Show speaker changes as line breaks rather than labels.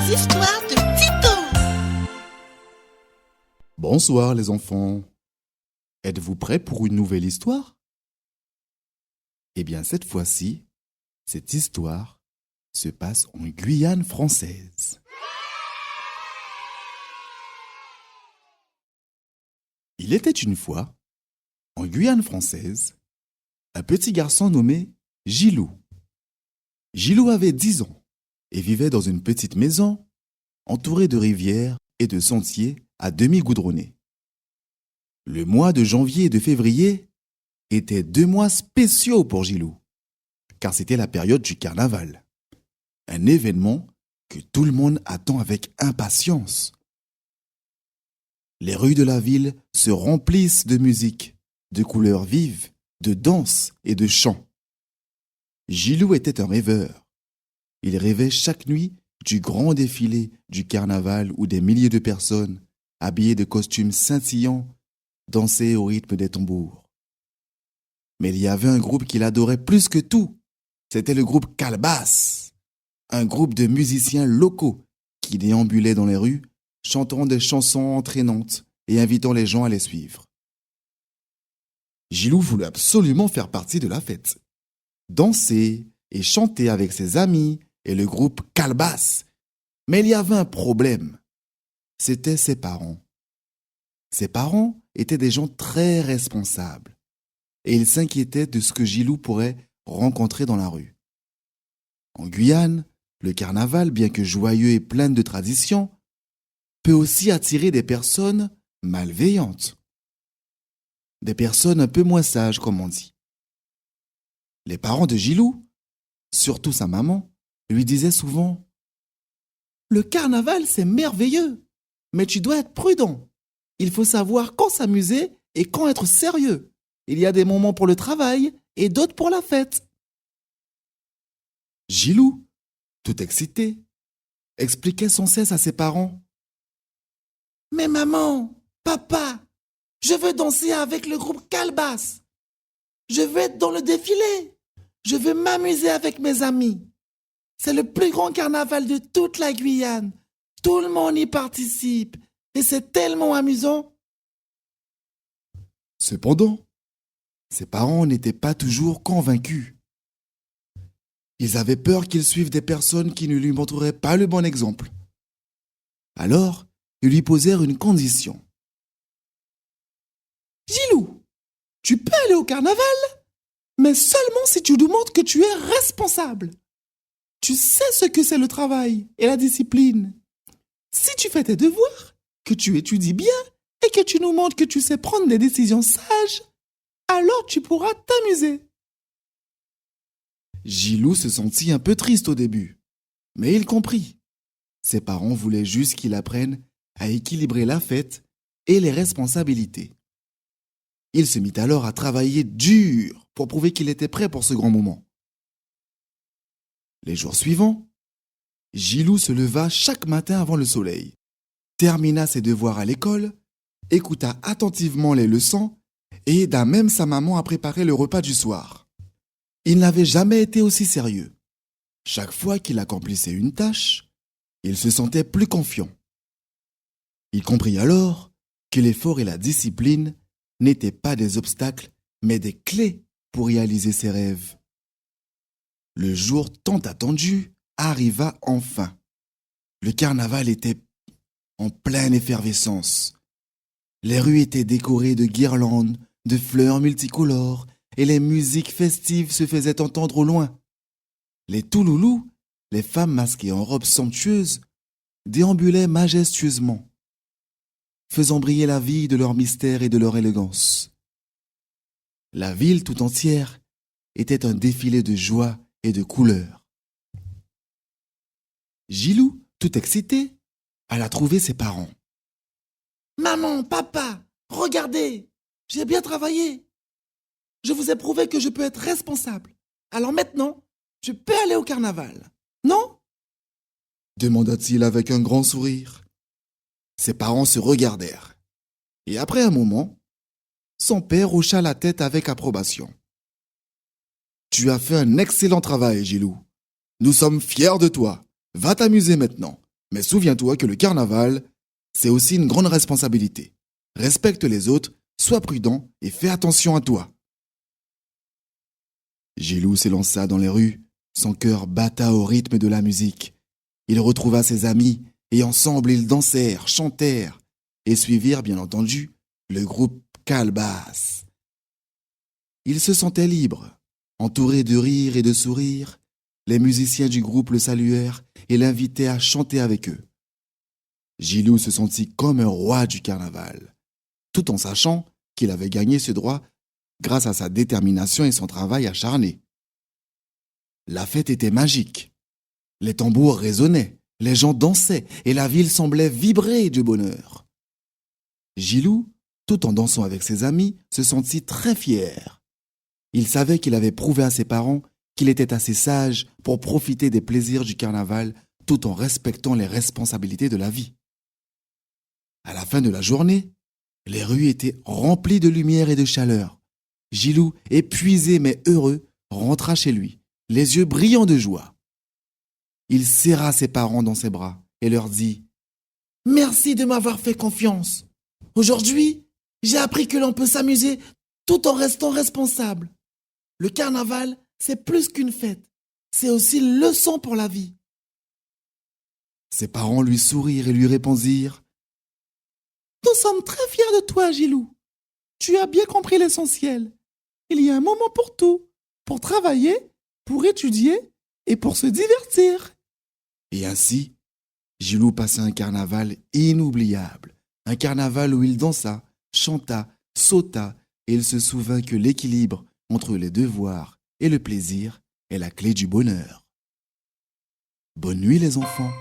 Les histoires de Tito.
Bonsoir les enfants. Êtes-vous prêts pour une nouvelle histoire? Eh bien cette fois-ci, cette histoire se passe en Guyane française. Il était une fois, en Guyane française, un petit garçon nommé Gilou. Gilou avait 10 ans et vivait dans une petite maison entourée de rivières et de sentiers à demi goudronnés. Le mois de janvier et de février étaient 2 mois spéciaux pour Gilou, car c'était la période du carnaval, un événement que tout le monde attend avec impatience. Les rues de la ville se remplissent de musique, de couleurs vives, de danse et de chants. Gilou était un rêveur. Il rêvait chaque nuit du grand défilé du carnaval où des milliers de personnes, habillées de costumes scintillants, dansaient au rythme des tambours. Mais il y avait un groupe qu'il adorait plus que tout. C'était le groupe Calebasse, un groupe de musiciens locaux qui déambulaient dans les rues, chantant des chansons entraînantes et invitant les gens à les suivre. Gilou voulait absolument faire partie de la fête, danser et chanter avec ses amis et le groupe Calebasse. Mais il y avait un problème. C'était ses parents. Ses parents étaient des gens très responsables et ils s'inquiétaient de ce que Gilou pourrait rencontrer dans la rue. En Guyane, le carnaval, bien que joyeux et plein de traditions, peut aussi attirer des personnes malveillantes. Des personnes un peu moins sages, comme on dit. Les parents de Gilou, surtout sa maman, lui disaient souvent « Le carnaval, c'est merveilleux, mais tu dois être prudent. Il faut savoir quand s'amuser et quand être sérieux. Il y a des moments pour le travail et d'autres pour la fête. » Gilou, tout excité, expliquait sans cesse à ses parents « Mais maman, papa, je veux danser avec le groupe Calebasse. Je veux être dans le défilé. Je veux m'amuser avec mes amis. C'est le plus grand carnaval de toute la Guyane. Tout le monde y participe et c'est tellement amusant. » Cependant, ses parents n'étaient pas toujours convaincus. Ils avaient peur qu'il suive des personnes qui ne lui montreraient pas le bon exemple. Alors, ils lui posèrent une condition. « Gilou, tu peux aller au carnaval, mais seulement si tu nous montres que tu es responsable. Tu sais ce que c'est le travail et la discipline. Si tu fais tes devoirs, que tu étudies bien et que tu nous montres que tu sais prendre des décisions sages, alors tu pourras t'amuser. » Gilou se sentit un peu triste au début, mais il comprit. Ses parents voulaient juste qu'il apprenne à équilibrer la fête et les responsabilités. Il se mit alors à travailler dur pour prouver qu'il était prêt pour ce grand moment. Les jours suivants, Gilou se leva chaque matin avant le soleil, termina ses devoirs à l'école, écouta attentivement les leçons et aida même sa maman à préparer le repas du soir. Il n'avait jamais été aussi sérieux. Chaque fois qu'il accomplissait une tâche, il se sentait plus confiant. Il comprit alors que l'effort et la discipline n'étaient pas des obstacles, mais des clés pour réaliser ses rêves. Le jour tant attendu arriva enfin. Le carnaval était en pleine effervescence. Les rues étaient décorées de guirlandes, de fleurs multicolores et les musiques festives se faisaient entendre au loin. Les touloulous, les femmes masquées en robes somptueuses, déambulaient majestueusement, faisant briller la vie de leur mystère et de leur élégance. La ville tout entière était un défilé de joie et de couleurs. Gilou, tout excité, alla trouver ses parents. « Maman, papa, regardez, j'ai bien travaillé. Je vous ai prouvé que je peux être responsable. Alors maintenant, je peux aller au carnaval, non ?» demanda-t-il avec un grand sourire. Ses parents se regardèrent. Et après un moment, son père hocha la tête avec approbation. « Tu as fait un excellent travail, Gilou. Nous sommes fiers de toi. Va t'amuser maintenant. Mais souviens-toi que le carnaval, c'est aussi une grande responsabilité. Respecte les autres, sois prudent et fais attention à toi. Gilou s'élança dans les rues, son cœur batta au rythme de la musique. Il retrouva ses amis et ensemble ils dansèrent, chantèrent et suivirent bien entendu le groupe Calebasse. Il se sentait libre, entouré de rires et de sourires. Les musiciens du groupe le saluèrent et l'invitaient à chanter avec eux. Gilou se sentit comme un roi du carnaval, tout en sachant qu'il avait gagné ce droit grâce à sa détermination et son travail acharné. La fête était magique. Les tambours résonnaient, les gens dansaient et la ville semblait vibrer de bonheur. Gilou, tout en dansant avec ses amis, se sentit très fier. Il savait qu'il avait prouvé à ses parents qu'il était assez sage pour profiter des plaisirs du carnaval tout en respectant les responsabilités de la vie. À la fin de la journée, les rues étaient remplies de lumière et de chaleur. Gilou, épuisé mais heureux, rentra chez lui, les yeux brillants de joie. Il serra ses parents dans ses bras et leur dit « Merci de m'avoir fait confiance. Aujourd'hui, j'ai appris que l'on peut s'amuser tout en restant responsable. Le carnaval, c'est plus qu'une fête. C'est aussi une leçon pour la vie. » Ses parents lui sourirent et lui répondirent « Nous sommes très fiers de toi, Gilou. Tu as bien compris l'essentiel. Il y a un moment pour tout, pour travailler, pour étudier et pour se divertir. » Et ainsi, Gilou passa un carnaval inoubliable. Un carnaval où il dansa, chanta, sauta et il se souvint que l'équilibre entre les devoirs et le plaisir est la clé du bonheur. Bonne nuit les enfants.